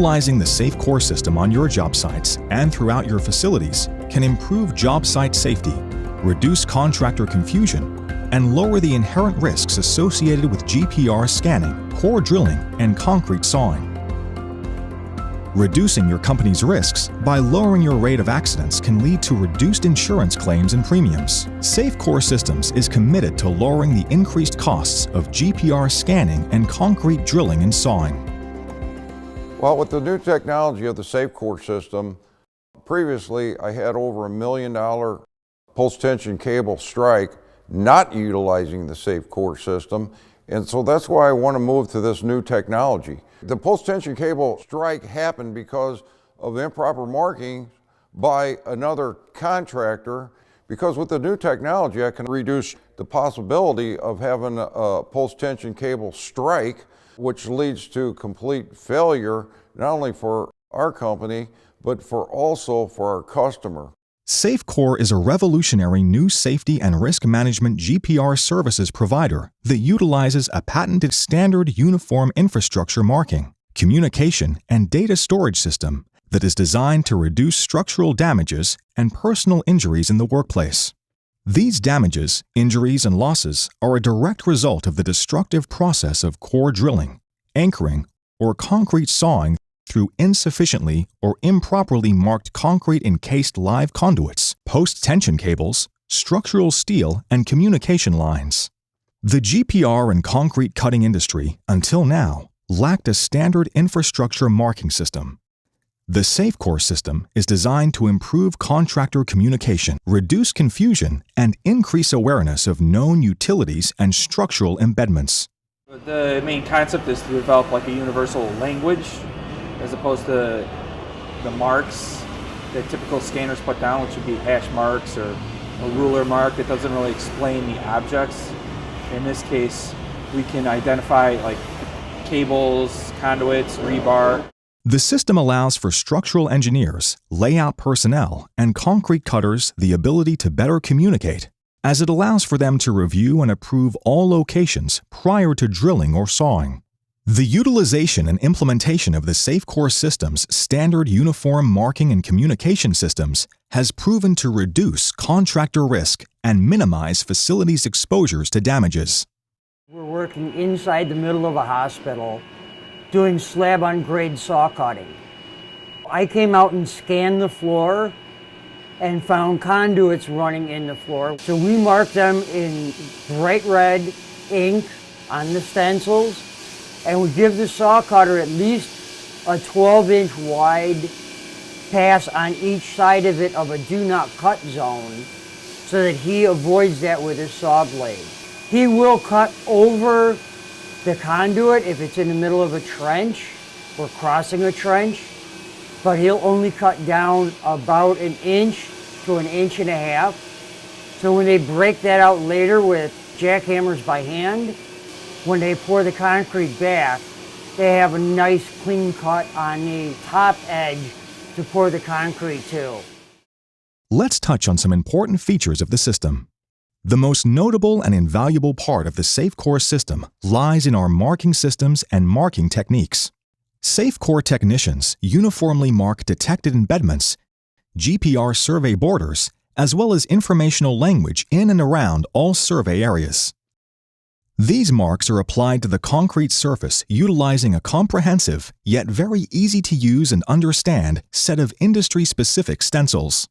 Utilizing the SafeCore system on your job sites and throughout your facilities can improve job site safety, reduce contractor confusion, and lower the inherent risks associated with GPR scanning, core drilling, and concrete sawing. Reducing your company's risks by lowering your rate of accidents can lead to reduced insurance claims and premiums. SafeCore Systems is committed to lowering the increased costs of GPR scanning and concrete drilling and sawing. Well, with the new technology of the SafeCore system, previously I had over $1 million pulse tension cable strike not utilizing the SafeCore system, and so that's why I want to move to this new technology. The pulse tension cable strike happened because of improper marking by another contractor, because with the new technology I can reduce the possibility of having a pulse tension cable strike, which leads to complete failure not only for our company but also for our customer. SafeCore is a revolutionary new safety and risk management GPR services provider that utilizes a patented standard uniform infrastructure marking, communication, and data storage system that is designed to reduce structural damages and personal injuries in the workplace. These damages, injuries, and losses are a direct result of the destructive process of core drilling, anchoring, or concrete sawing through insufficiently or improperly marked concrete encased live conduits, post-tension cables, structural steel, and communication lines. The GPR and concrete cutting industry, until now, lacked a standard infrastructure marking system. The SafeCore system is designed to improve contractor communication, reduce confusion, and increase awareness of known utilities and structural embedments. The main concept is to develop like a universal language as opposed to the marks that typical scanners put down, which would be hash marks or a ruler mark that doesn't really explain the objects. In this case, we can identify like cables, conduits, rebar. The system allows for structural engineers, layout personnel, and concrete cutters the ability to better communicate, as it allows for them to review and approve all locations prior to drilling or sawing. The utilization and implementation of the SafeCore Systems standard uniform marking and communication systems has proven to reduce contractor risk and minimize facilities' exposures to damages. We're working inside the middle of a hospital doing slab-on-grade saw cutting. I came out and scanned the floor and found conduits running in the floor. So we marked them in bright red ink on the stencils, and we give the saw cutter at least a 12-inch wide pass on each side of it of a do not cut zone so that he avoids that with his saw blade. He will cut over the conduit if it's in the middle of a trench or crossing a trench, but he'll only cut down about 1 inch to 1.5 inches. So when they break that out later with jackhammers by hand, when they pour the concrete back, they have a nice clean cut on the top edge to pour the concrete to. Let's touch on some important features of the system. The most notable and invaluable part of the SafeCore system lies in our marking systems and marking techniques. SafeCore technicians uniformly mark detected embedments, GPR survey borders, as well as informational language in and around all survey areas. These marks are applied to the concrete surface utilizing a comprehensive, yet very easy to use and understand set of industry-specific stencils.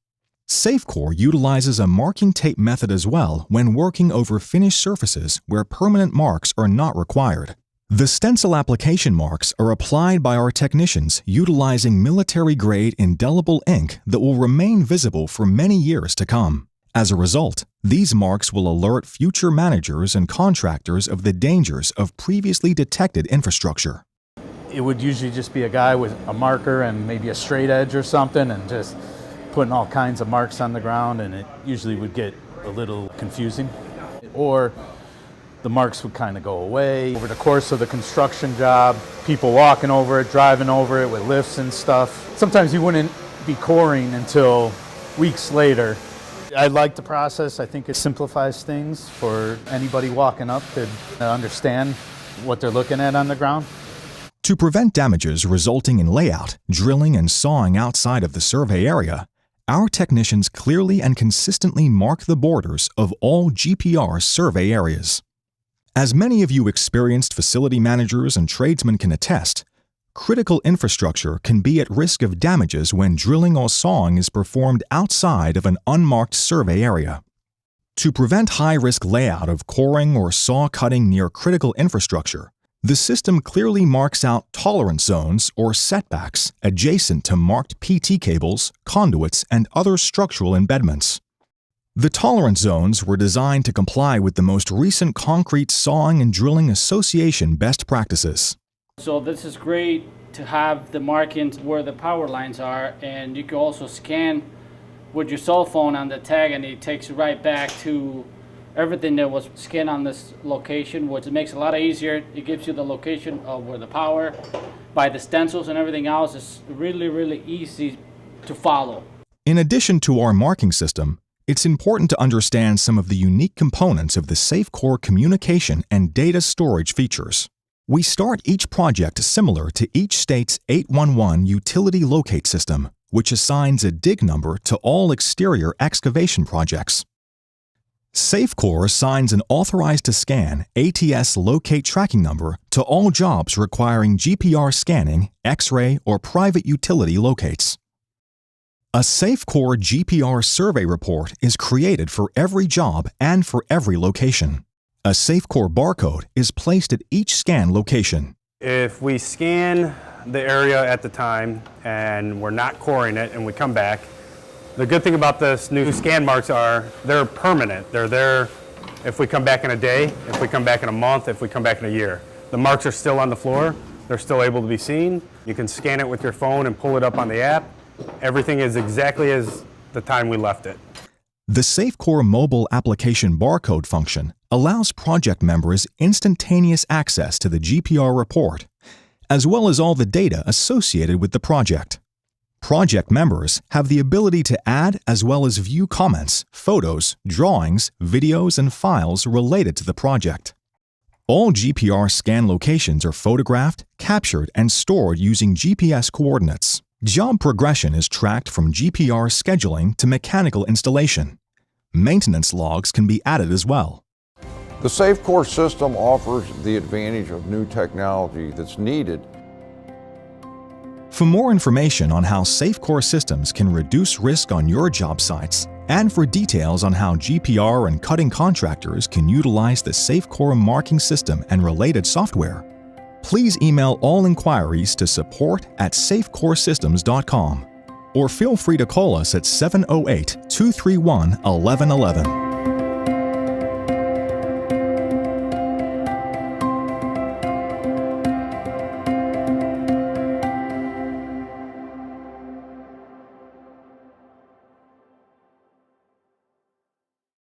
SafeCore utilizes a marking tape method as well when working over finished surfaces where permanent marks are not required. The Stencil Application marks are applied by our technicians utilizing military-grade indelible ink that will remain visible for many years to come. As a result, these marks will alert future managers and contractors of the dangers of previously detected infrastructure. It would usually just be a guy with a marker and maybe a straight edge or something and just putting all kinds of marks on the ground, and it usually would get a little confusing. Or the marks would kind of go away. Over the course of the construction job, people walking over it, driving over it with lifts and stuff. Sometimes you wouldn't be coring until weeks later. I like the process. I think it simplifies things for anybody walking up to understand what they're looking at on the ground. To prevent damages resulting in layout, drilling, and sawing outside of the survey area, our technicians clearly and consistently mark the borders of all GPR survey areas. As many of you experienced facility managers and tradesmen can attest, critical infrastructure can be at risk of damages when drilling or sawing is performed outside of an unmarked survey area. To prevent high-risk layout of coring or saw cutting near critical infrastructure, the system clearly marks out tolerance zones or setbacks adjacent to marked PT cables, conduits, and other structural embedments. The tolerance zones were designed to comply with the most recent Concrete Sawing and Drilling Association best practices. So this is great to have the markings where the power lines are, and you can also scan with your cell phone on the tag, and it takes you right back to everything that was scanned on this location, which makes it a lot easier. It gives you the location of where the power, by the stencils and everything else. It's really, really easy to follow. In addition to our marking system, it's important to understand some of the unique components of the SafeCore communication and data storage features. We start each project similar to each state's 811 utility locate system, which assigns a dig number to all exterior excavation projects. SafeCore assigns an authorized to scan ATS locate tracking number to all jobs requiring GPR scanning, X-ray, or private utility locates. A SafeCore GPR survey report is created for every job and for every location. A SafeCore barcode is placed at each scan location. If we scan the area at the time and we're not coring it and we come back, the good thing about this new scan marks are they're permanent. They're there if we come back in a day, if we come back in a month, if we come back in a year. The marks are still on the floor. They're still able to be seen. You can scan it with your phone and pull it up on the app. Everything is exactly as the time we left it. The SafeCore mobile application barcode function allows project members instantaneous access to the GPR report, as well as all the data associated with the project. Project members have the ability to add as well as view comments, photos, drawings, videos, and files related to the project. All GPR scan locations are photographed, captured, and stored using GPS coordinates. Job progression is tracked from GPR scheduling to mechanical installation. Maintenance logs can be added as well. The SafeCore system offers the advantage of new technology that's needed. For more information on how SafeCore Systems can reduce risk on your job sites, and for details on how GPR and cutting contractors can utilize the SafeCore marking system and related software, please email all inquiries to support@safecoresystems.com or feel free to call us at 708-231-1111.